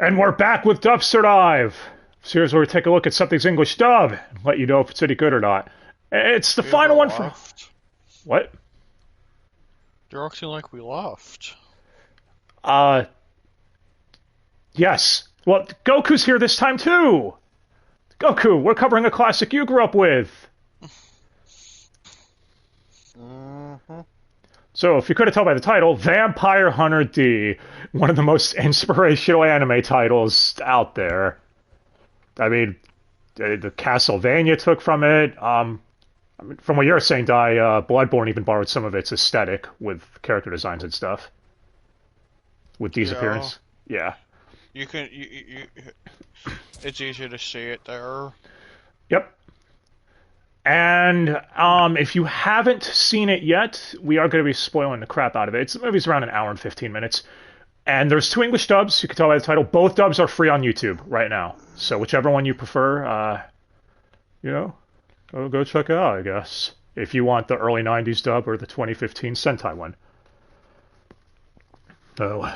And we're back with Dubster Dive. Series where we take a look at something's English dub and let you know if it's any good or not. It's the We final ever one for... left? What? You're acting like we left. Uh, yes. Well, Goku's here this time too! Goku, we're covering a classic you grew up with! Mm-hmm. So, if you couldn't tell by the title, Vampire Hunter D. One of the most inspirational anime titles out there. I mean, the Castlevania took from it. From what you're saying, Dai, Bloodborne even borrowed some of its aesthetic with character designs and stuff. With D's Yeah. appearance. Yeah. You can. It's easy to see it there. Yep. And if you haven't seen it yet, we are going to be spoiling the crap out of it. The movie's around an hour and 15 minutes. And there's two English dubs. You can tell by the title. Both dubs are free on YouTube right now. So whichever one you prefer, go check it out, I guess. If you want the early 90s dub or the 2015 Sentai one. So,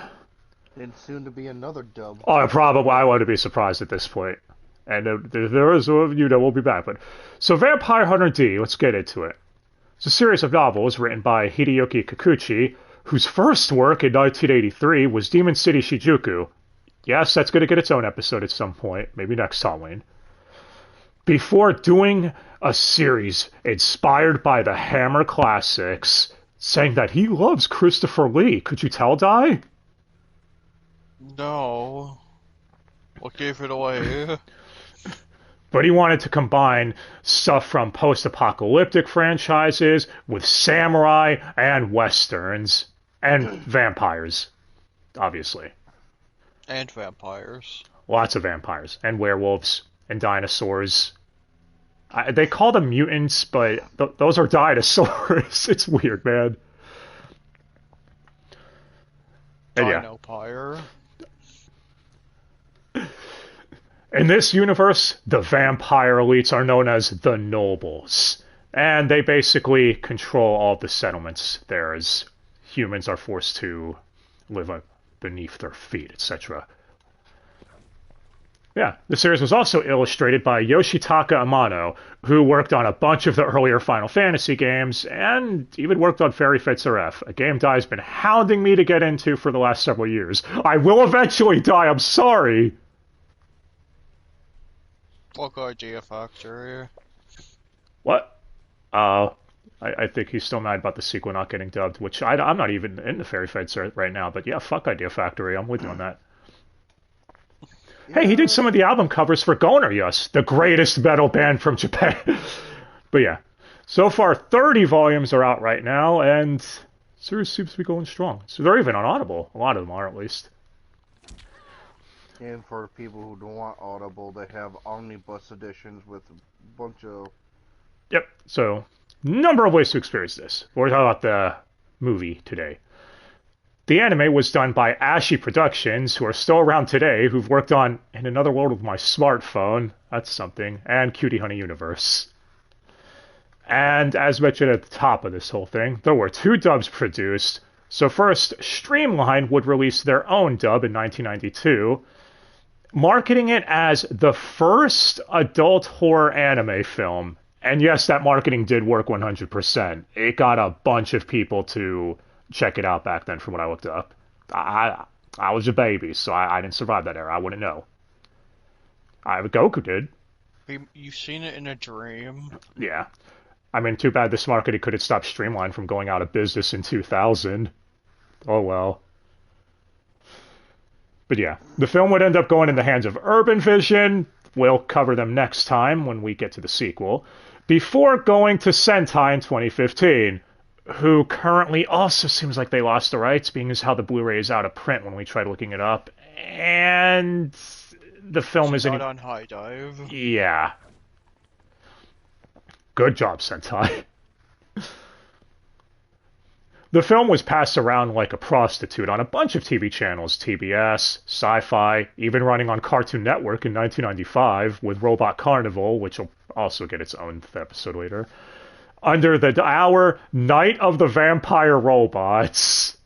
And soon to be another dub. probably I wouldn't be surprised at this point. And there is we'll be back. But so Vampire Hunter D, let's get into it. It's a series of novels written by Hideyoki Kikuchi, whose first work in 1983 was Demon City Shijuku. Yes, that's going to get its own episode at some point, maybe next Halloween. Before doing a series inspired by the Hammer classics, saying that he loves Christopher Lee. Could you tell, Dai? No. What gave it away? But he wanted to combine stuff from post-apocalyptic franchises with samurai and westerns and vampires, obviously. And vampires. Lots of vampires and werewolves and dinosaurs. They call them mutants, but those are dinosaurs. It's weird, man. And yeah. Dinopire. In this universe, the vampire elites are known as the nobles. And they basically control all the settlements there as humans are forced to live beneath their feet, etc. Yeah, the series was also illustrated by Yoshitaka Amano, who worked on a bunch of the earlier Final Fantasy games, and even worked on Fairy Fetzer F, a game Dai's been hounding me to get into for the last several years. I will eventually, Dai, I'm sorry! Fuck Idea Factory. What? I think he's still mad about the sequel not getting dubbed, which I'm not even into Fairy Fetzer right now, but yeah, fuck Idea Factory, I'm with you on that. Hey, he did some of the album covers for Goner Yus, the greatest metal band from Japan. But yeah, so far 30 volumes are out right now, and the series seems to be going strong. So they're even on Audible. A lot of them are, at least. And for people who don't want Audible, they have omnibus editions with a bunch of... Yep, so number of ways to experience this. We're talking about the movie today. The anime was done by Ashi Productions, who are still around today, who've worked on In Another World with My Smartphone, that's something, and Cutie Honey Universe. And as mentioned at the top of this whole thing, there were two dubs produced. So first, Streamline would release their own dub in 1992, marketing it as the first adult horror anime film. And yes, that marketing did work 100%. It got a bunch of people to check it out back then from what I looked up. I was a baby, so I didn't survive that era. I wouldn't know. Goku did. You've seen it in a dream. Yeah. I mean, too bad this marketing couldn't stop Streamline from going out of business in 2000. Oh well. But yeah, the film would end up going in the hands of Urban Vision. We'll cover them next time when we get to the sequel. Before going to Sentai in 2015, who currently also seems like they lost the rights, being as how the Blu-ray is out of print when we tried looking it up. And the film isn't... Not on High Dive. Yeah. Good job, Sentai. The film was passed around like a prostitute on a bunch of TV channels, TBS, Sci-Fi, even running on Cartoon Network in 1995 with Robot Carnival, which will also get its own episode later, under our Night of the Vampire Robots.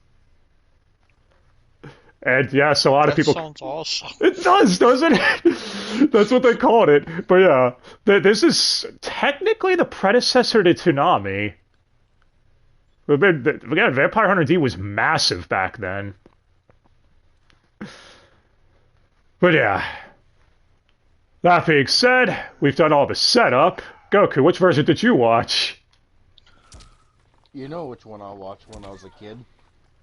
And yes, a lot of That people. sounds awesome. It does, doesn't it? That's what they called it. But yeah, this is technically the predecessor to Toonami. Again, Vampire Hunter D was massive back then. But yeah. That being said, we've done all the setup. Goku, which version did you watch? You know which one I watched when I was a kid?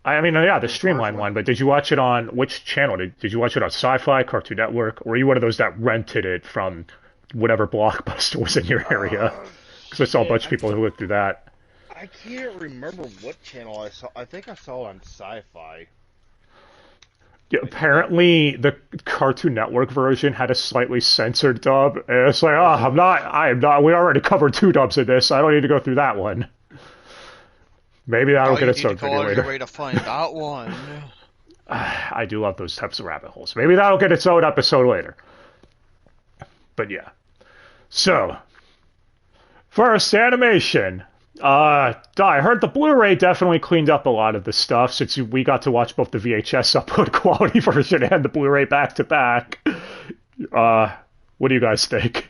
I mean, yeah, the The Streamline first one, but did you watch it on which channel? Did you watch it on Sci-Fi, Cartoon Network, or were you one of those that rented it from whatever Blockbuster was in your area? Because I saw a bunch of people who went through that. I can't remember what channel I saw. I think I saw it on Sci-Fi. Yeah, apparently, the Cartoon Network version had a slightly censored dub, and it's like, oh, I am not. We already covered 2 dubs in this. I don't need to go through that one. Maybe that'll get its own video later. later. Way to find that one. I do love those types of rabbit holes. Maybe that'll get its own episode later. But yeah. So, first, animation. I heard the Blu-ray definitely cleaned up a lot of the stuff since we got to watch both the VHS upload quality version and the Blu-ray back to back. What do you guys think?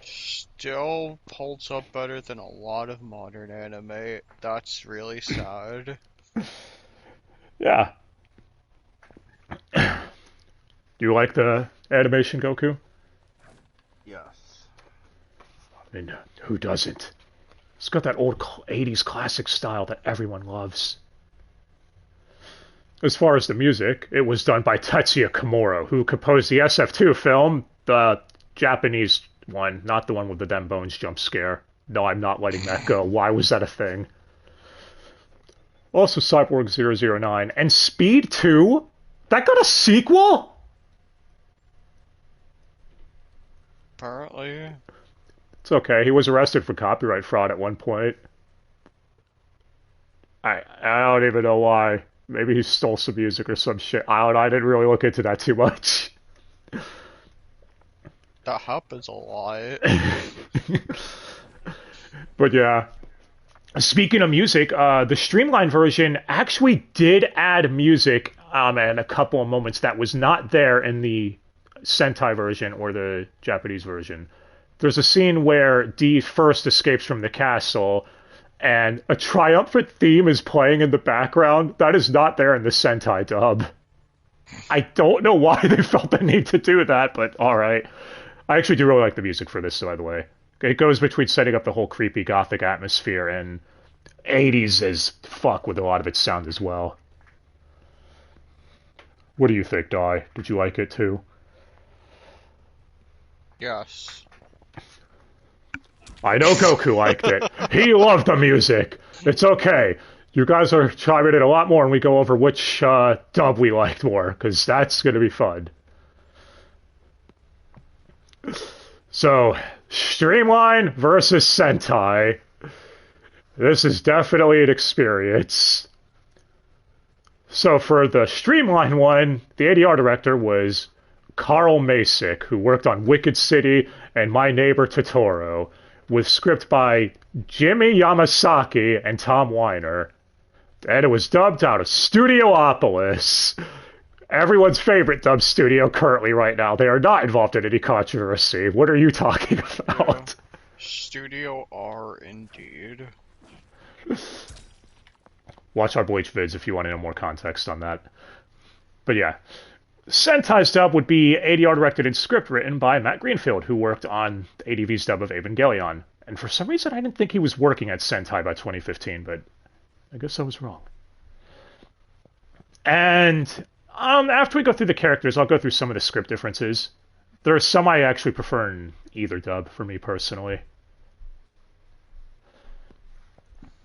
Still holds up better than a lot of modern anime. That's really sad. Yeah. Do you like the animation, Goku? Yes. I mean, who doesn't? It's got that old 80s classic style that everyone loves. As far as the music, it was done by Tetsuya Komuro, who composed the SF2 film, the Japanese one, not the one with the them bones jump scare. No, I'm not letting that go. Why was that a thing? Also Cyborg 009. And Speed 2? That got a sequel? Apparently. It's okay. He was arrested for copyright fraud at one point. I don't even know why. Maybe he stole some music or some shit. I didn't really look into that too much. That happens a lot. But yeah. Speaking of music, the Streamline version actually did add music and a couple of moments that was not there in the Sentai version or the Japanese version. There's a scene where Dee first escapes from the castle and a triumphant theme is playing in the background. That is not there in the Sentai dub. I don't know why they felt the need to do that, but alright. I actually do really like the music for this, by the way. It goes between setting up the whole creepy gothic atmosphere and 80s as fuck with a lot of its sound as well. What do you think, Dai? Did you like it too? Yes. I know Goku liked it. He loved the music. It's okay. You guys are chiming in a lot more when we go over which dub we liked more, because that's going to be fun. So, Streamline versus Sentai. This is definitely an experience. So for the Streamline one, the ADR director was Carl Masick, who worked on Wicked City and My Neighbor Totoro, with script by Jimmy Yamasaki and Tom Weiner. And it was dubbed out of Studiopolis. Everyone's favorite dub studio currently right now. They are not involved in any controversy. What are you talking about? Studio R, indeed. Watch our Bleach vids if you want to know more context on that. But yeah. Sentai's dub would be ADR directed and script written by Matt Greenfield, who worked on ADV's dub of Evangelion. And for some reason, I didn't think he was working at Sentai by 2015, but I guess I was wrong. And after we go through the characters, I'll go through some of the script differences. There are some I actually prefer in either dub, for me personally.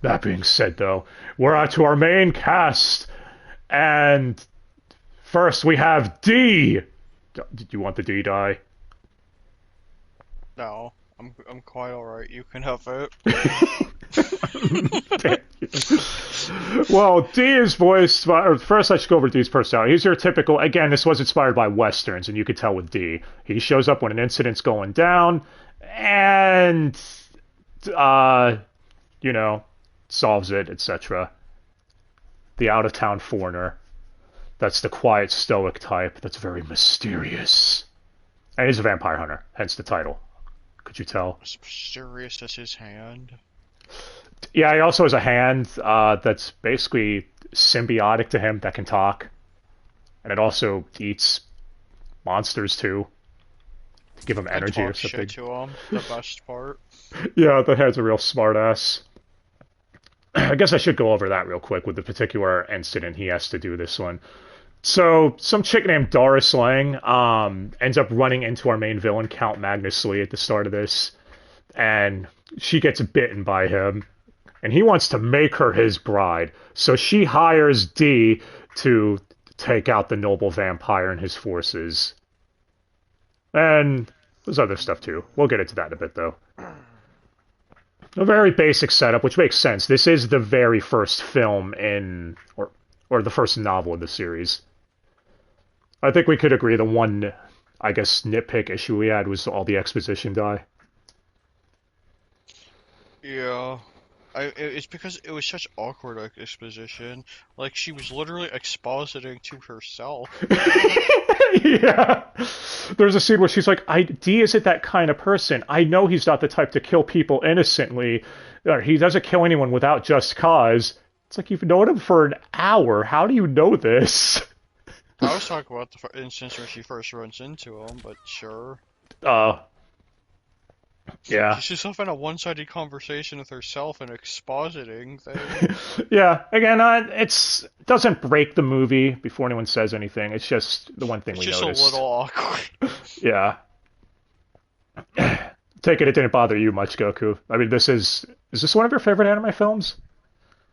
That being said, though, we're on to our main cast. And first, we have D. Did you want the D die? No, I'm quite alright. You can have it. Well, D is voiced by... First, I should go over D's personality. He's your typical... Again, this was inspired by Westerns, and you could tell with D. He shows up when an incident's going down, and... solves it, etc. The out-of-town foreigner. That's the quiet, stoic type that's very mysterious. And he's a vampire hunter, hence the title. Could you tell? As mysterious as his hand. Yeah, he also has a hand that's basically symbiotic to him that can talk. And it also eats monsters too. To give him And energy or talk something. shit to him. The best part. Yeah, the hand's a real smartass. I guess I should go over that real quick with the particular incident he has to do this one. So, some chick named Doris Lang ends up running into our main villain, Count Magnus Lee, at the start of this. And she gets bitten by him. And he wants to make her his bride. So she hires D to take out the noble vampire and his forces. And there's other stuff too. We'll get into that in a bit, though. A very basic setup, which makes sense. This is the very first film in, or the first novel in the series. I think we could agree the one, I guess, nitpick issue we had was all the exposition die. Yeah. It's because it was such awkward exposition. Like, she was literally expositing to herself. Yeah. There's a scene where she's like, D isn't that kind of person. I know he's not the type to kill people innocently. He doesn't kill anyone without just cause. It's like, you've known him for an hour. How do you know this? I was talking about the instance where she first runs into him, but sure. Yeah. She's just having a one-sided conversation with herself and expositing things. Yeah. Again, it doesn't break the movie before anyone says anything. It's just the one thing we noticed. It's just a little awkward. Yeah. Take it didn't bother you much, Goku. I mean, is this one of your favorite anime films?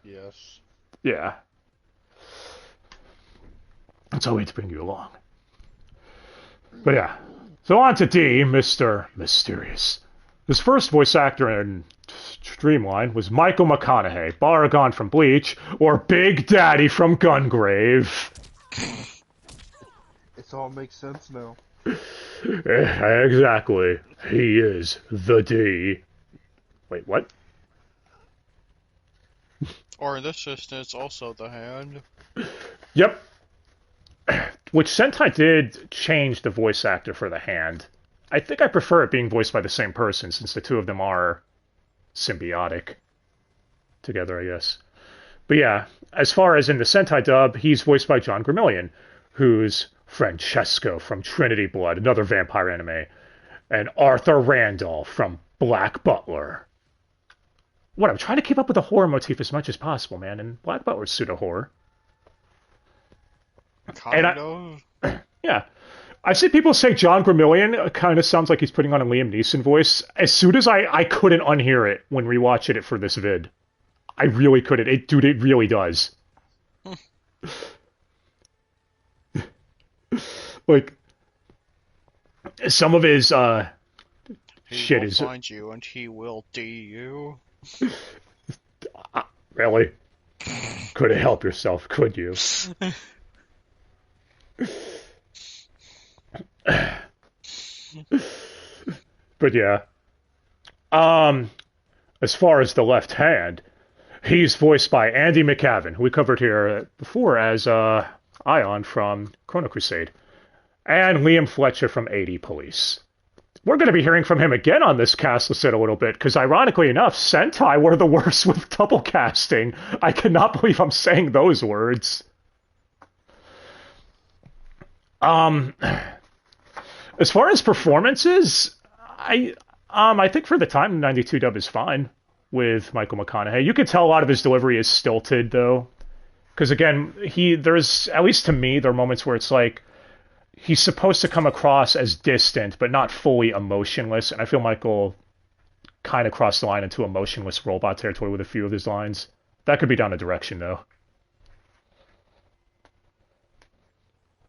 Yes. Yeah. That's all we had to bring you along. But yeah. So on to D, Mr. Mysterious. His first voice actor in Streamline was Michael McConaughey, Baragon from Bleach, or Big Daddy from Gungrave. It all makes sense now. Exactly. He is the D. Wait, what? Or in this instance, also the hand. Yep. Which Sentai did change the voice actor for the hand. I think I prefer it being voiced by the same person, since the two of them are symbiotic together, I guess. But yeah, as far as in the Sentai dub, he's voiced by John Gramillion, who's Francesco from Trinity Blood, another vampire anime, and Arthur Randall from Black Butler. What, I'm trying to keep up with the horror motif as much as possible, man, and Black Butler's pseudo-horror. Kind of. Yeah. I've seen people say John Gramillion kind of sounds like he's putting on a Liam Neeson voice. As soon as I couldn't unhear it when rewatching it for this vid. I really couldn't. It really does. Like, some of his shit is... He will find you and he will D you. Really? Couldn't help yourself, could you? But yeah. As far as the left hand, he's voiced by Andy McCavin, who we covered here before as Ion from Chrono Crusade, and Liam Fletcher from AD Police. We're going to be hearing from him again on this cast list in a little bit, because ironically enough, Sentai were the worst with double casting. I cannot believe I'm saying those words. As far as performances, I think for the time, the 92 dub is fine with Michael McConaughey. You could tell a lot of his delivery is stilted, though. Because, again, there's, at least to me, there are moments where it's like, he's supposed to come across as distant, but not fully emotionless. And I feel Michael kind of crossed the line into emotionless robot territory with a few of his lines. That could be down a direction, though.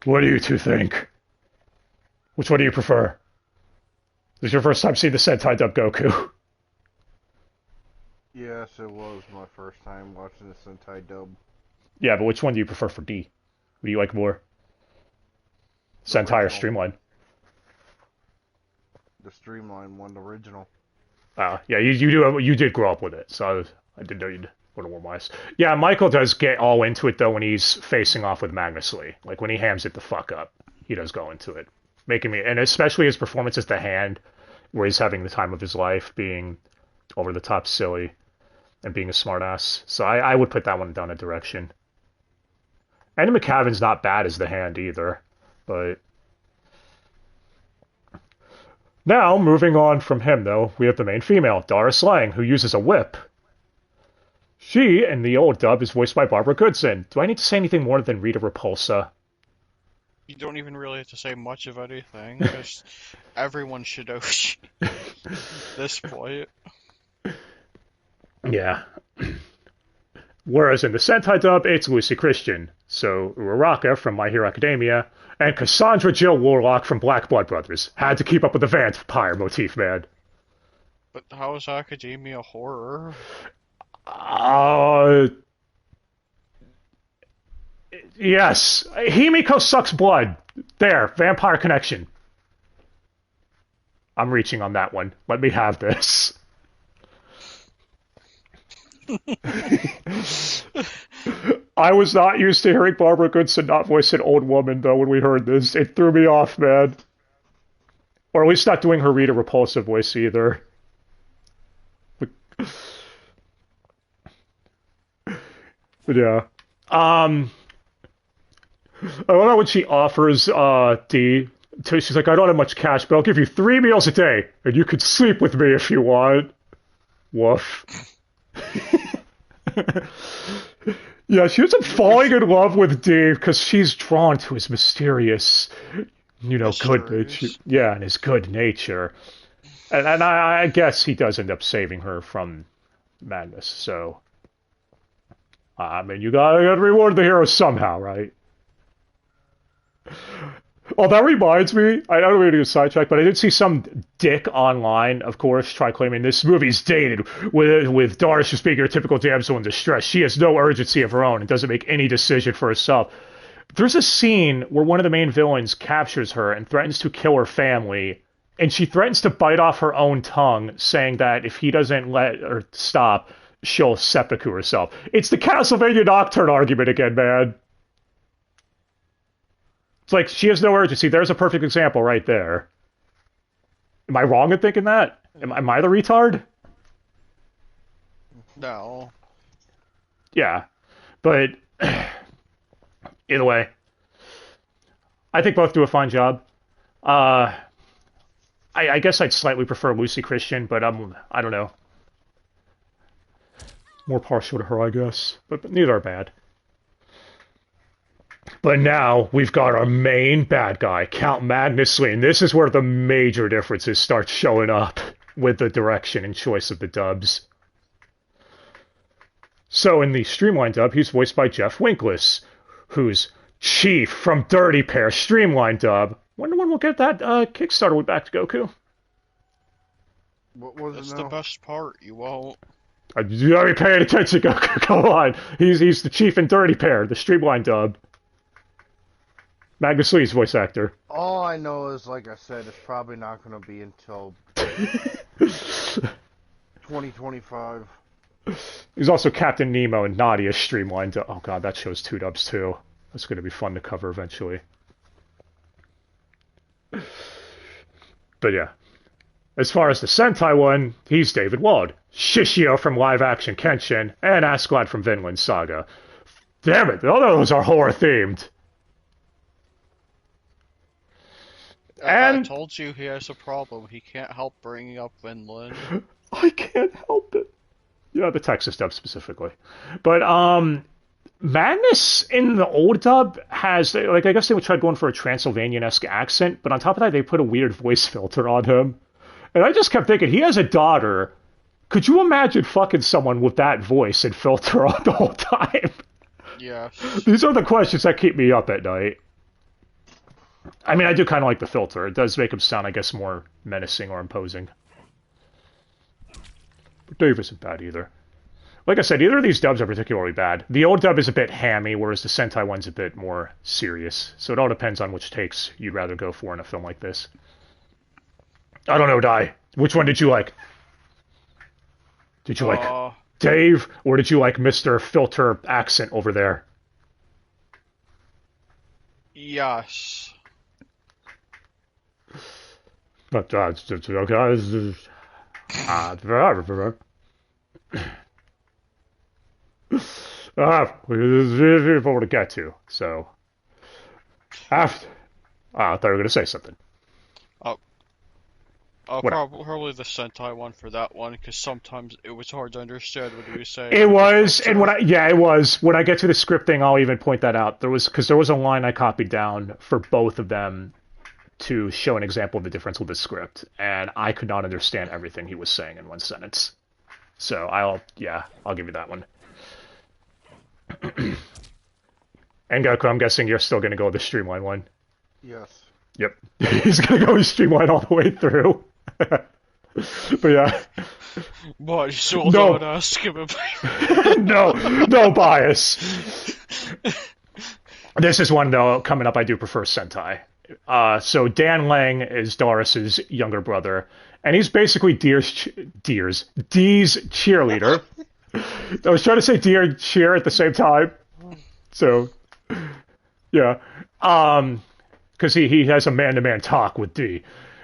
What do you two think? Which one do you prefer? This is your first time seeing the Sentai dub Goku. Yes, it was my first time watching the Sentai dub. Yeah, but which one do you prefer for D? What do you like more? Sentai or Streamline? The Streamline one, the original. Yeah, you did grow up with it, so I didn't know you'd Little more wise. Yeah, Michael does get all into it, though, when he's facing off with Magnus Lee. Like, when he hams it the fuck up, he does go into it. Making me... And especially his performance as the Hand, where he's having the time of his life, being over-the-top silly, and being a smartass. So I would put that one down a direction. Andy McCavin's not bad as the Hand, either. But... Now, moving on from him, though, we have the main female, Doris Lang, who uses a whip. She, in the old dub, is voiced by Barbara Goodson. Do I need to say anything more than Rita Repulsa? You don't even really have to say much of anything, because everyone should know this point. Yeah. Whereas in the Sentai dub, it's Lucy Christian. So, Uraraka from My Hero Academia, and Cassandra Jill Warlock from Black Blood Brothers. Had to keep up with the vampire motif, man. But how is Academia horror? Yes. Himiko sucks blood. There, vampire connection. I'm reaching on that one. Let me have this. I was not used to hearing Barbara Goodson not voice an old woman, though, when we heard this. It threw me off, man. Or at least not doing her Rita Repulsa voice, either. But yeah. I don't know when she offers D. She's like, I don't have much cash, but I'll give you 3 meals a day, and you could sleep with me if you want. Woof. Yeah, she ends up falling in love with Dave because she's drawn to his mysterious, good nature. Yeah, and his good nature. And I guess he does end up saving her from madness, so... I mean, you gotta reward the hero somehow, right? Oh, that reminds me, I don't mean to sidetrack, but I did see some dick online, of course, try claiming this movie's dated with Doris just being your typical damsel in distress. She has no urgency of her own and doesn't make any decision for herself. There's a scene where one of the main villains captures her and threatens to kill her family, and she threatens to bite off her own tongue, saying that if he doesn't let her stop, she'll seppuku herself. It's the Castlevania Nocturne argument again, man. It's like, she has no urgency. There's a perfect example right there. Am I wrong in thinking that? Am I the retard? No. Yeah. But, either way, I think both do a fine job. I guess I'd slightly prefer Lucy Christian, but I don't know. More partial to her, I guess. But neither are bad. But now we've got our main bad guy, Count Magnus Lee, and this is where the major differences start showing up with the direction and choice of the dubs. So in the Streamline dub, he's voiced by Jeff Winkless, who's Chief from Dirty Pair Streamline dub. Wonder when we'll get that Kickstarter with Back to Goku. What was That's it the now? best part. You won't. You gotta be paying attention, Goku. Come on. He's the Chief in Dirty Pair, the Streamline dub. Magnus Lee's voice actor. All I know is, like I said, it's probably not going to be until 2025. He's also Captain Nemo and Nadia's Streamline dub. Oh god, that show's 2 dubs too. That's going to be fun to cover eventually. But yeah. As far as the Sentai one, he's David Wald, Shishio from Live Action Kenshin, and Askeladd from Vinland Saga. Damn it, all those are horror themed. And I told you he has a problem. He can't help bringing up Vinland. I can't help it. Yeah, the Texas dub specifically. But Magnus in the old dub has, like, I guess they would try going for a Transylvanian-esque accent, but on top of that, they put a weird voice filter on him. And I just kept thinking, he has a daughter. Could you imagine fucking someone with that voice and filter on the whole time? Yeah. These are the questions that keep me up at night. I mean, I do kind of like the filter. It does make him sound, I guess, more menacing or imposing. But Dave isn't bad either. Like I said, either of these dubs are particularly bad. The old dub is a bit hammy, whereas the Sentai one's a bit more serious. So it all depends on which takes you'd rather go for in a film like this. I don't know, Dai. Which one did you like? Did you like Dave, or did you like Mr. Filter accent over there? Yes. But people to get to. So after, I thought you were going to say something. Probably the Sentai one for that one, because sometimes it was hard to understand what he was saying. It was, and it was. When I get to the scripting, I'll even point that out. There was a line I copied down for both of them to show an example of the difference with the script, and I could not understand everything he was saying in one sentence. So I'll give you that one. And Goku, I'm guessing you're still going to go with the Streamline one. Yes. Yep, he's going to go with Streamline all the way through. But yeah. But you still don't ask him about no bias. This is one, though, coming up I do prefer Sentai. So Dan Lang is Doris's younger brother, and he's basically Dee's cheerleader. I was trying to say Deer and cheer at the same time. So, yeah. Because he has a man-to-man talk with D.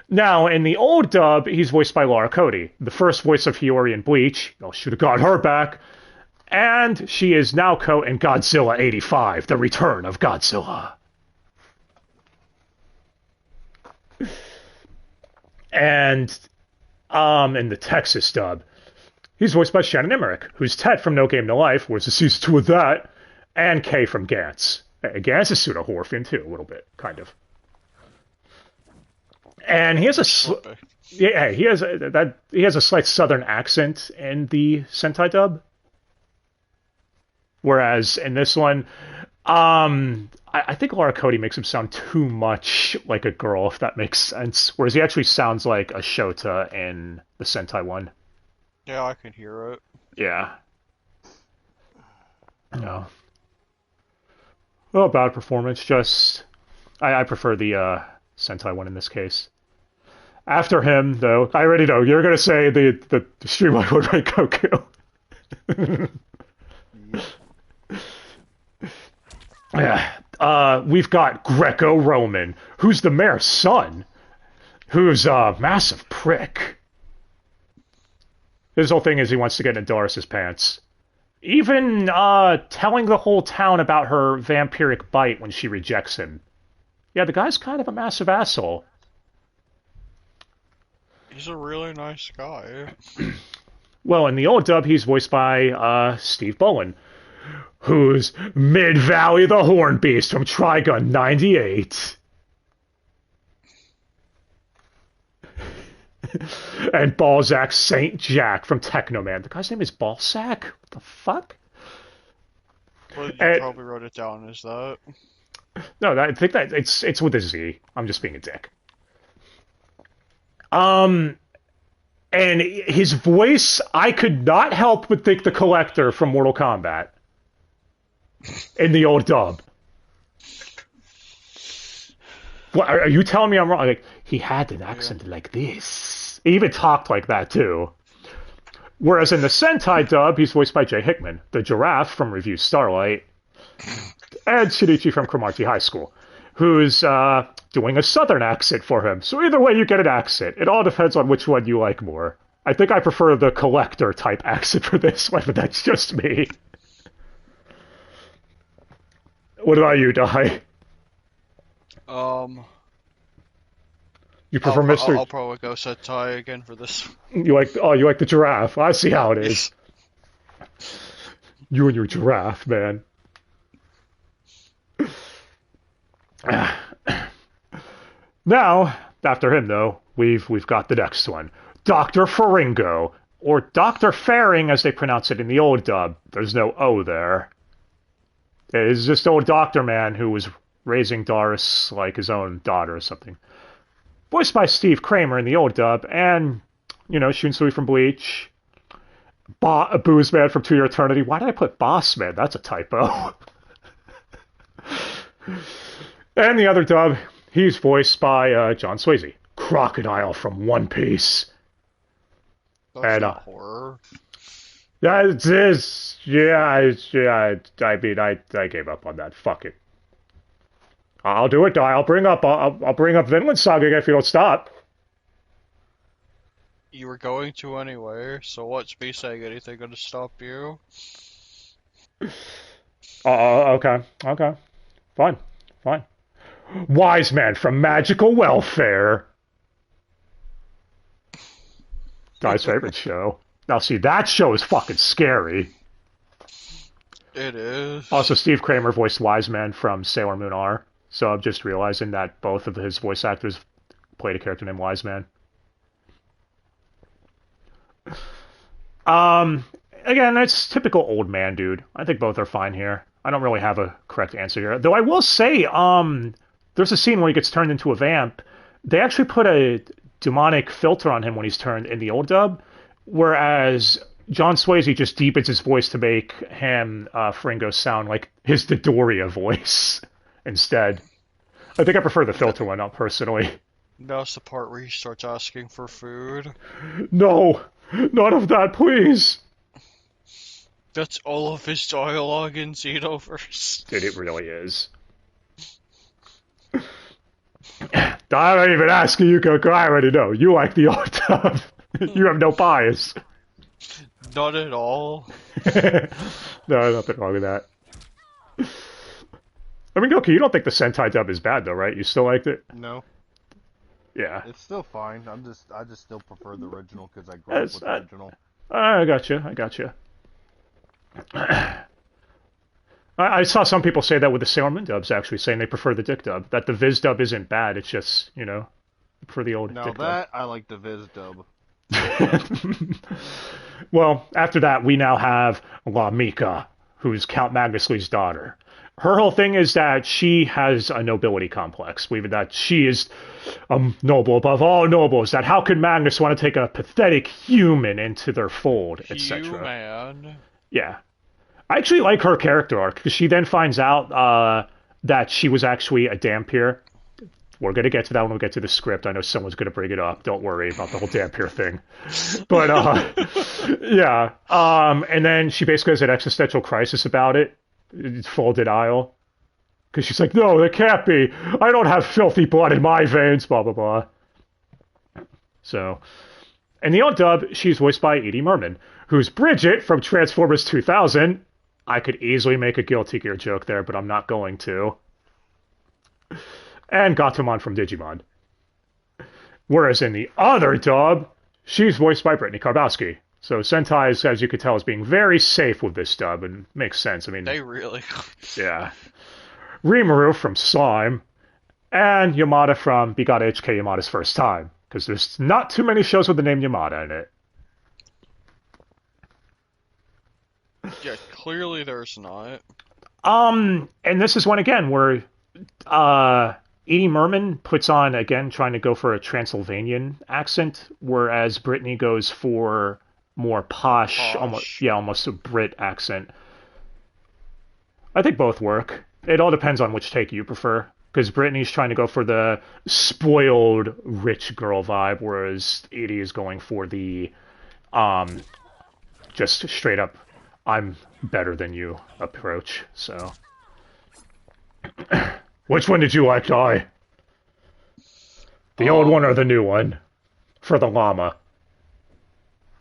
Now, in the old dub, he's voiced by Laura Cody, the first voice of Hiyori in Bleach. I should have got her back. And she is Naoko in Godzilla 85, The Return of Godzilla. And in the Texas dub, he's voiced by Shannon Emmerich, who's Ted from No Game No Life, was the season 2 of that, and Kay from Gantz. Gantz is pseudo-horror fan too, a little bit, kind of. And he has he has a slight southern accent in the Sentai dub. Whereas in this one, I think Laura Cody makes him sound too much like a girl, if that makes sense. Whereas he actually sounds like a Shota in the Sentai one. Yeah, I can hear it. Yeah. No. Well, bad performance. Just I prefer the Sentai one in this case. After him, though, I already know you're gonna say the Streamline one, right, Goku? Yeah. We've got Greco-Roman, who's the mayor's son, who's a massive prick. His whole thing is he wants to get in Doris's pants. Even telling the whole town about her vampiric bite when she rejects him. Yeah, the guy's kind of a massive asshole. He's a really nice guy. Well, in the old dub, he's voiced by Steve Bowen, who's Mid-Valley the Horn Beast from Trigun 98. And Balzac St. Jack from Technoman. The guy's name is Balzac? What the fuck? Well, you probably wrote it down as that. No, I think that it's with a Z. I'm just being a dick. And his voice, I could not help but think the Collector from Mortal Kombat. In the old dub. What, are you telling me I'm wrong? Like, he had an accent like this. He even talked like that, too. Whereas in the Sentai dub, he's voiced by Jay Hickman, the giraffe from Review Starlight, and Shinichi from Cromartie High School, who's doing a southern accent for him. So either way, you get an accent. It all depends on which one you like more. I think I prefer the Collector type accent for this one, but that's just me. What about you, Dai? You prefer Mr. I'll probably go Sentai again for this. You like the giraffe. I see how it is. You and your giraffe, man. Now, after him though, we've got the next one. Dr. Faringo, or Dr. Faring as they pronounce it in the old dub. There's no O there. It's just old Doctor Man who was raising Doris like his own daughter or something. Voiced by Steve Kramer in the old dub, and, Shunsui from Bleach. Booze Man from 2 Year Eternity. Why did I put Boss Man? That's a typo. And the other dub, he's voiced by John Swayze. Crocodile from One Piece. That's not horror. That is, I mean, I gave up on that. Fuck it. I'll do it. I'll bring up Vinland Saga if you don't stop. You were going to anyway, so what's me saying anything gonna stop you? Okay, fine, fine. Wise man from magical welfare. Guy's favorite show. Now, see, that show is fucking scary. It is. Also, Steve Kramer voiced Wise Man from Sailor Moon R. So I'm just realizing that both of his voice actors played a character named Wise Man. Again, that's typical old man, dude. I think both are fine here. I don't really have a correct answer here. Though I will say, there's a scene where he gets turned into a vamp. They actually put a demonic filter on him when he's turned in the old dub, whereas John Swayze just deepens his voice to make him, Fringo, sound like his Dodoria voice instead. I think I prefer the filter one, not personally. Now's the part where he starts asking for food. No, none of that, please. That's all of his dialogue in Xenoverse. Dude, it really is. I'm not even asking you, Coco. I already know. You like the old stuff. You have no bias. Not at all. No, nothing wrong with that. I mean, Goku, you don't think the Sentai dub is bad, though, right? You still liked it? No, Yeah. it's still fine. I just still prefer the original because I grew up with the original. I got you. I saw some people say that with the Sailor Moon dubs, actually, saying they prefer the Dick dub. That the Viz dub isn't bad, it's just, for the old Now Dick that I like the Viz dub. Well, after that, we now have La Mika, who's Count Magnus Lee's daughter. Her whole thing is that she has a nobility complex, believing that she is a noble above all nobles, that how could Magnus want to take a pathetic human into their fold, etc. Human. Yeah. I actually like her character arc, because she then finds out that she was actually a Dampier. We're going to get to that when we get to the script. I know someone's going to bring it up. Don't worry about the whole Dampier thing. But, yeah. And then she basically has an existential crisis about it. It's full denial. Because she's like, no, that can't be. I don't have filthy blood in my veins, blah, blah, blah. So, in the old dub, she's voiced by Edie Merman, who's Bridget from Transformers 2000. I could easily make a Guilty Gear joke there, but I'm not going to. And Gatomon from Digimon. Whereas in the other dub, she's voiced by Brittany Karbowski. So Sentai, as you could tell, is being very safe with this dub, and makes sense. I mean, They really. yeah. Rimuru from Slime, and Yamada from Begot HK Yamada's First Time, because there's not too many shows with the name Yamada in it. Yeah, clearly there's not. And this is one again where Edie Merman puts on, again, trying to go for a Transylvanian accent, whereas Brittany goes for more posh. Almost a Brit accent. I think both work. It all depends on which take you prefer, because Brittany's trying to go for the spoiled rich girl vibe, whereas Edie is going for the just straight up I'm better than you approach. So which one did you like, Di? The old one or the new one? For the llama.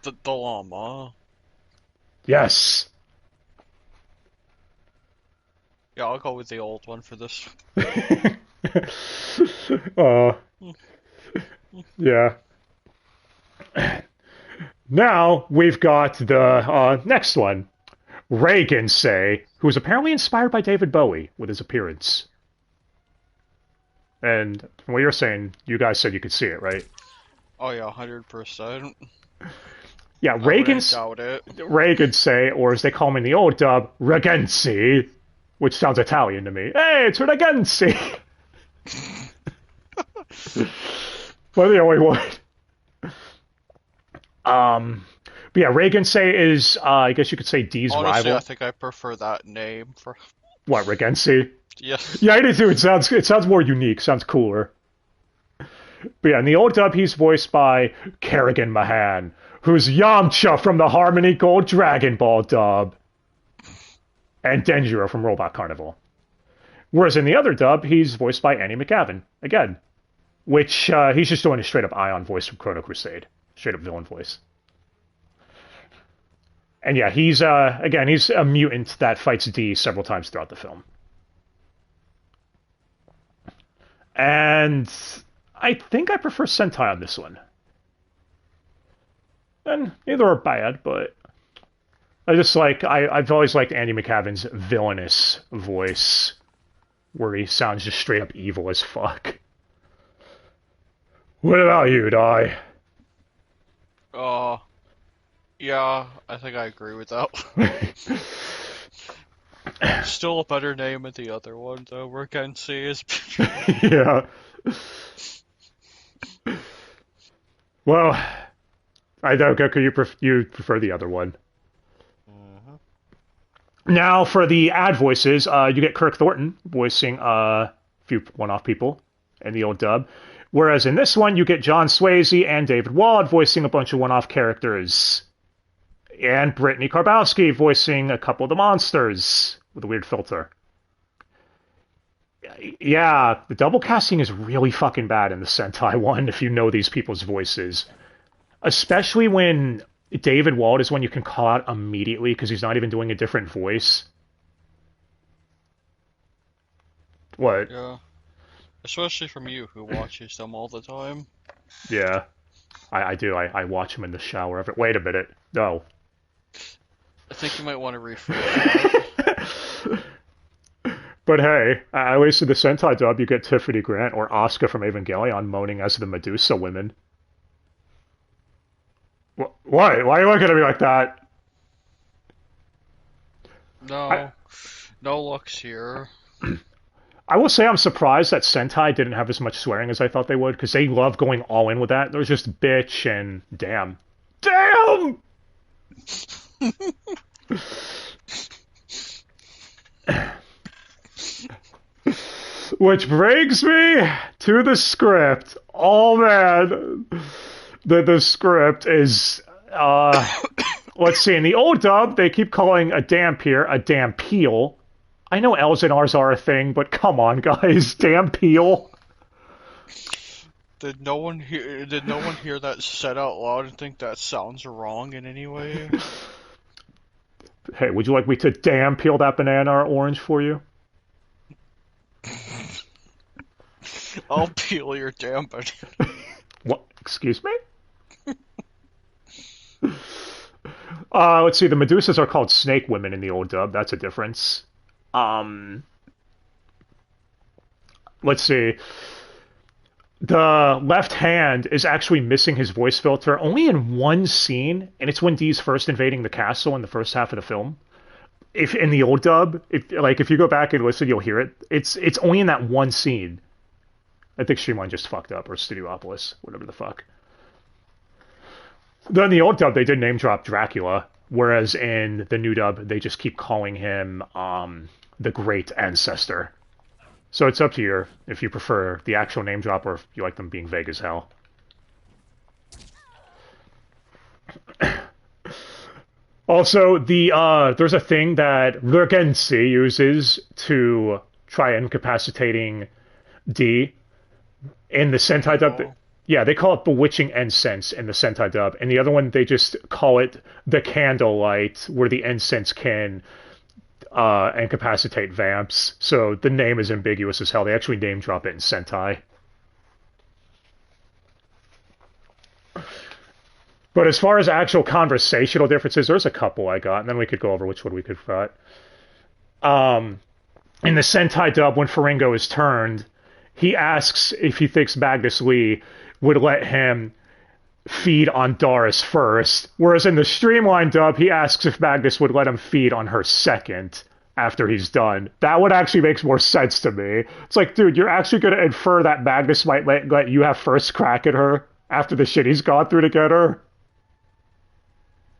The llama. Yes. Yeah, I'll go with the old one for this. Yeah. Now we've got the next one. Reagan Say, who was apparently inspired by David Bowie with his appearance. And from what you're saying, you guys said you could see it, right? Oh yeah, 100%. Yeah, Doubt it. Reagan Say, or as they call him in the old dub, Regency, which sounds Italian to me. Hey, it's Regency! But the only one. But yeah, Reagan Say is, I guess you could say Dee's Honestly, rival. I think I prefer that name for. What, Regency? Yes. Yeah, I do too. It sounds more unique. Sounds cooler. But yeah, in the old dub, he's voiced by Kerrigan Mahan, who's Yamcha from the Harmony Gold Dragon Ball dub, and Denjiro from Robot Carnival. Whereas in the other dub, he's voiced by Andy McGavin, again, which he's just doing a straight-up Ion voice from Chrono Crusade. Straight-up villain voice. And yeah, he's a mutant that fights D several times throughout the film. And I think I prefer Sentai on this one. And neither are bad, but I've always liked Andy McGavin's villainous voice, where he sounds just straight up evil as fuck. What about you, Dai? Yeah, I think I agree with that. Still a better name than the other one, though, where Gensei is. Yeah. Well, I know, Goku, you prefer the other one. Now, for the ad voices, you get Kirk Thornton voicing a few one-off people in the old dub. Whereas in this one, you get John Swayze and David Wald voicing a bunch of one-off characters. And Brittany Karbowski voicing a couple of the monsters with a weird filter. Yeah, the double casting is really fucking bad in the Sentai one if you know these people's voices. Especially when David Wald is one you can call out immediately because he's not even doing a different voice. What? Yeah. Especially from you, who watches them all the time. Yeah. I do. I watch him in the shower. Wait a minute. No. I think you might want to rephrase. But hey, at least in the Sentai dub, you get Tiffany Grant or Asuka from Evangelion moaning as the Medusa women. What? Why are you looking at me like that? No. No looks here. I will say I'm surprised that Sentai didn't have as much swearing as I thought they would, because they love going all in with that. There was just bitch and damn. Damn! Which brings me to the script. Oh man. The script is let's see, in the old dub they keep calling a dampier a dampeel. I know L's and R's are a thing, but come on guys, dampeel. Did no one hear that said out loud and think that sounds wrong in any way? Hey, would you like me to damn peel that banana or orange for you? I'll peel your damn banana. What? Excuse me? Let's see, the Medusas are called snake women in the old dub. That's a difference. Let's see. The left hand is actually missing his voice filter only in one scene, and it's when Dee's first invading the castle in the first half of the film. If in the old dub, if you go back and listen, you'll hear it. It's only in that one scene. I think Streamline just fucked up, or Studiopolis, whatever the fuck. Then in the old dub, they did name drop Dracula, whereas in the new dub, they just keep calling him the Great Ancestor. So it's up to you if you prefer the actual name drop or if you like them being vague as hell. Also, there's a thing that Rurgensi uses to try incapacitating D in the Sentai dub. Oh. Yeah, they call it bewitching incense in the Sentai dub, and the other one they just call it the candlelight, where the incense can incapacitate vamps. So the name is ambiguous as hell. They actually name drop it in Sentai. But as far as actual conversational differences, there's a couple I got, and then we could go over which one we could cut. In the Sentai dub, when Faringo is turned, he asks if he thinks Magnus Lee would let him feed on Doris first, whereas in the Streamline dub, he asks if Magnus would let him feed on her second after he's done. That one actually makes more sense to me. It's like, dude, you're actually going to infer that Magnus might let you have first crack at her after the shit he's gone through to get her?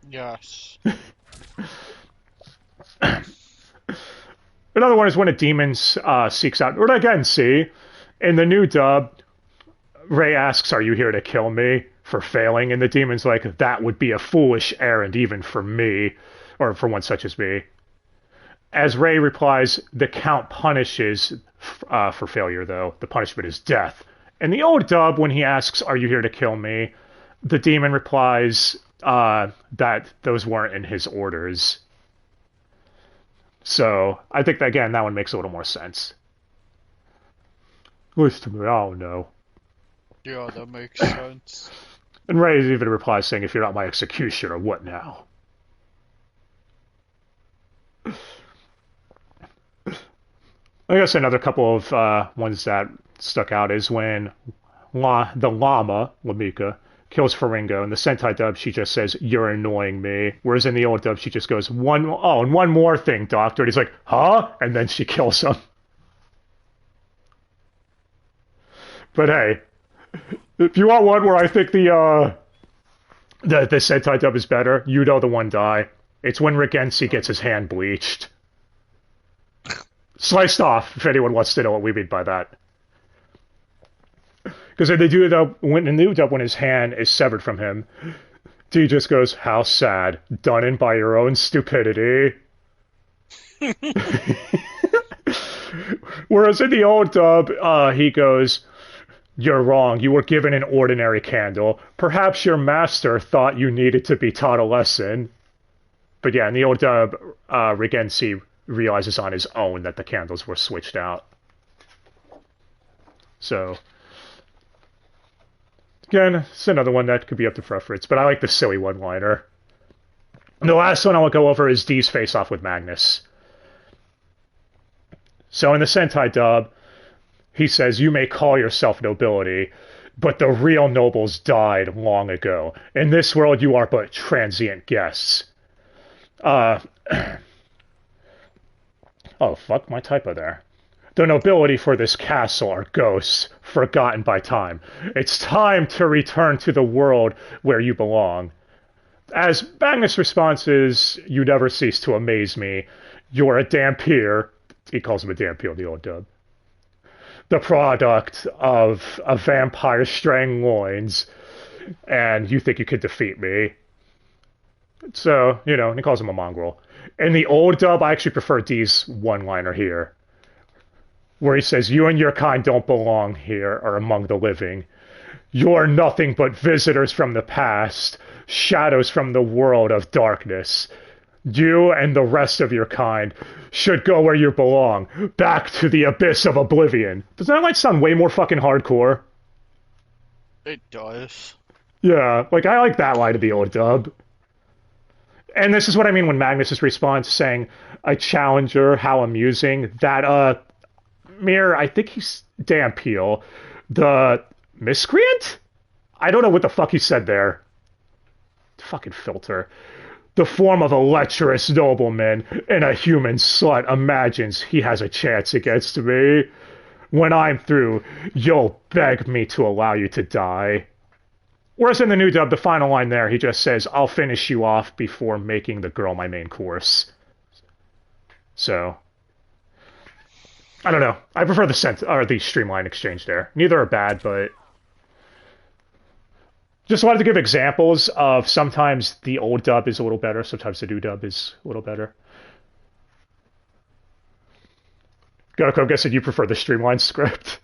Yes. Another one is when a demon seeks out, or again, see, in the new dub, Ray asks, "Are you here to kill me for failing?" And the demon's like, "That would be a foolish errand even for me, or for one such as me." As Ray replies, "The Count punishes for failure, though. The punishment is death." In the old dub, when he asks, "Are you here to kill me?" the demon replies that those weren't in his orders. So I think that, again, that one makes a little more sense. At least to me, I don't know. Yeah, that makes sense. And Ray even replies saying, "If you're not my executioner, what now?" I guess another couple of ones that stuck out is when the llama, Lamika, kills Faringo. In the Sentai dub, she just says, "You're annoying me." Whereas in the old dub, she just goes, and one more thing, Doctor. And he's like, "Huh?" And then she kills him. But hey, if you want one where I think the Sentai dub is better, you know the one die. It's when Regency gets his hand bleached. Sliced off, if anyone wants to know what we mean by that. Because in the new dub, when his hand is severed from him, T just goes, "How sad. Done in by your own stupidity." Whereas in the old dub, he goes, "You're wrong. You were given an ordinary candle. Perhaps your master thought you needed to be taught a lesson." But yeah, in the old dub, Regency realizes on his own that the candles were switched out. So, again, it's another one that could be up to preference, but I like the silly one-liner. And the last one I will go over is D's face-off with Magnus. So in the Sentai dub, he says, "You may call yourself nobility, but the real nobles died long ago. In this world, you are but transient guests." Oh, fuck my typo there. "The nobility for this castle are ghosts, forgotten by time. It's time to return to the world where you belong." As Magnus' response is, "You never cease to amaze me. You're a Dampier." He calls him a Dampier in the old dub. "The product of a vampire straying loins, and you think you could defeat me." So, and he calls him a mongrel. In the old dub, I actually prefer D's one-liner here, where he says, "You and your kind don't belong here or among the living. You're nothing but visitors from the past, shadows from the world of darkness. You and the rest of your kind should go where you belong, back to the abyss of oblivion." Doesn't that sound way more fucking hardcore? It does. Yeah, I like that line of the old dub. And this is what I mean when Magnus' response saying, "A challenger, how amusing." That, Mirror, I think he's Dampeel. The miscreant? I don't know what the fuck he said there. Fucking filter. "The form of a lecherous nobleman and a human slut imagines he has a chance against me. When I'm through, you'll beg me to allow you to die." Whereas in the new dub, the final line there, he just says, "I'll finish you off before making the girl my main course." So, I don't know. I prefer the Streamline exchange there. Neither are bad, but just wanted to give examples of sometimes the old dub is a little better, sometimes the new dub is a little better. Goku, I'm guessing you prefer the Streamline script.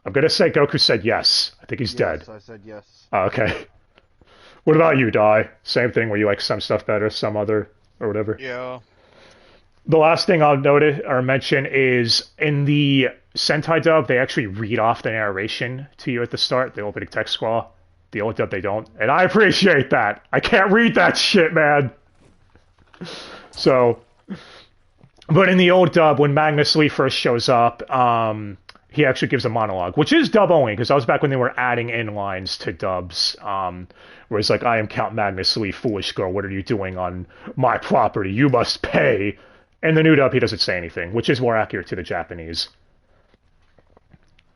I'm going to say Goku said yes. I think he's dead. Yes, I said yes. Oh, okay. What about you, Dai? Same thing where you like some stuff better, some other, or whatever? Yeah. The last thing I'll notice or mention is in the Sentai dub, they actually read off the narration to you at the start, the opening text scroll. The old dub, they don't. And I appreciate that. I can't read that shit, man. So, but in the old dub, when Magnus Lee first shows up, he actually gives a monologue, which is dub only, because that was back when they were adding in lines to dubs, where it's like, "I am Count Magnus Lee, foolish girl, what are you doing on my property? You must pay." In the new dub, he doesn't say anything, which is more accurate to the Japanese.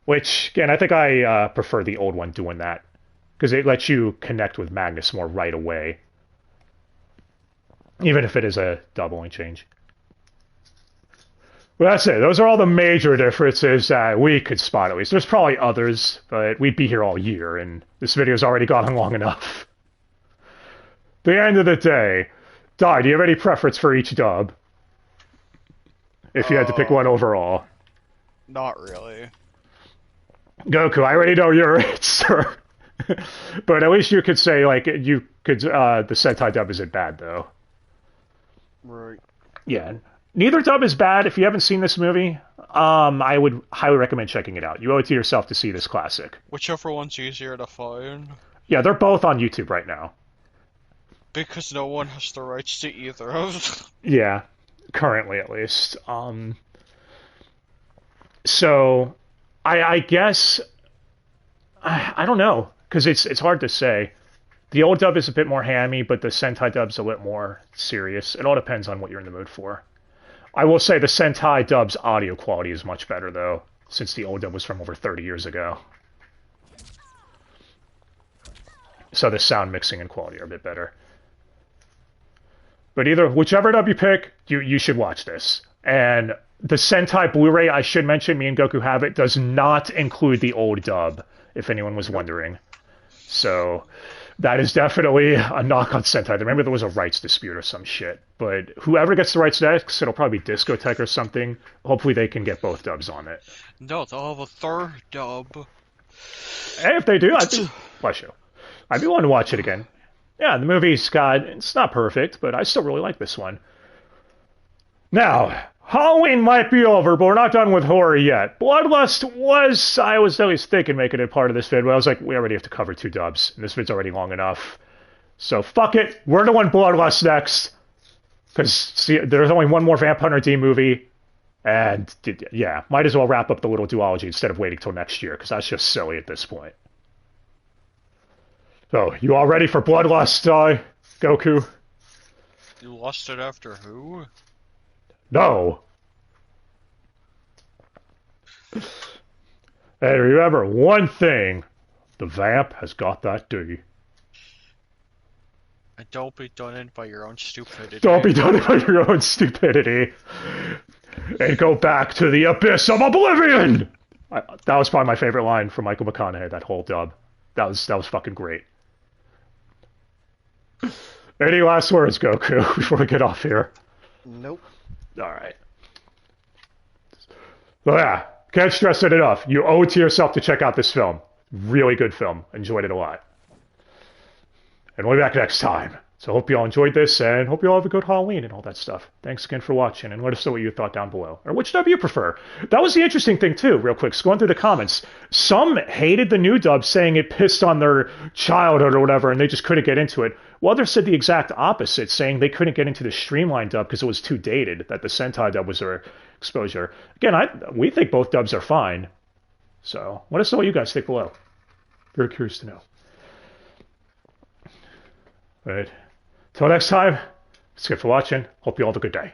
Which, again, I think I prefer the old one doing that, because it lets you connect with Magnus more right away, even if it is a dub only change. Well, that's it. Those are all the major differences that we could spot, at least. There's probably others, but we'd be here all year, and this video's already gone on long enough. At the end of the day, Di, do you have any preference for each dub? If you had to pick one overall. Not really. Goku, I already know your answer. But at least you could say, like, you could, the Sentai dub isn't bad, though. Right. Yeah. Neither dub is bad. If you haven't seen this movie, I would highly recommend checking it out. You owe it to yourself to see this classic. Whichever one's easier to find. Yeah, they're both on YouTube right now. Because no one has the rights to either of them. Yeah, currently at least. So, I guess, I don't know, because it's hard to say. The old dub is a bit more hammy, but the Sentai dub's a bit more serious. It all depends on what you're in the mood for. I will say the Sentai dub's audio quality is much better, though, since the old dub was from over 30 years ago. So the sound mixing and quality are a bit better. But whichever dub you pick, you should watch this. And the Sentai Blu-ray, I should mention, me and Goku have it, does not include the old dub, if anyone was wondering. So that is definitely a knock on Sentai. Remember, there was a rights dispute or some shit. But whoever gets the rights next, it'll probably be Discotech or something. Hopefully they can get both dubs on it. No, they'll have a third dub. Hey, if they do, bless you. I'd be willing to watch it again. Yeah, the movie's it's not perfect, but I still really like this one. Now, Halloween might be over, but we're not done with horror yet. Bloodlust I was at least thinking making it part of this vid, but I was like, we already have to cover 2 dubs, and this vid's already long enough. So fuck it, we're doing Bloodlust next. Because, see, there's only one more Vamp Hunter D movie, and, yeah, might as well wrap up the little duology instead of waiting till next year, because that's just silly at this point. So, you all ready for Bloodlust, Goku? You lost it after who? No. Hey, remember one thing. The vamp has got that D. And don't be done in by your own stupidity. Don't be done by your own stupidity. And go back to the abyss of oblivion! That was probably my favorite line from Michael McConaughey, that whole dub. That was fucking great. Any last words, Goku, before we get off here? Nope. Alright. So yeah, can't stress it enough. You owe it to yourself to check out this film. Really good film. Enjoyed it a lot. And we'll be back next time. So hope you all enjoyed this, and hope you all have a good Halloween and all that stuff. Thanks again for watching, and let us know what you thought down below. Or which dub you prefer. That was the interesting thing, too, real quick. Going through the comments. Some hated the new dub, saying it pissed on their childhood or whatever, and they just couldn't get into it. Well, others said the exact opposite, saying they couldn't get into the Streamline dub because it was too dated, that the Sentai dub was their exposure. Again, we think both dubs are fine. So, let us know what you guys think below. Very curious to know. All right. Till next time, thanks again for watching. Hope you all have a good day.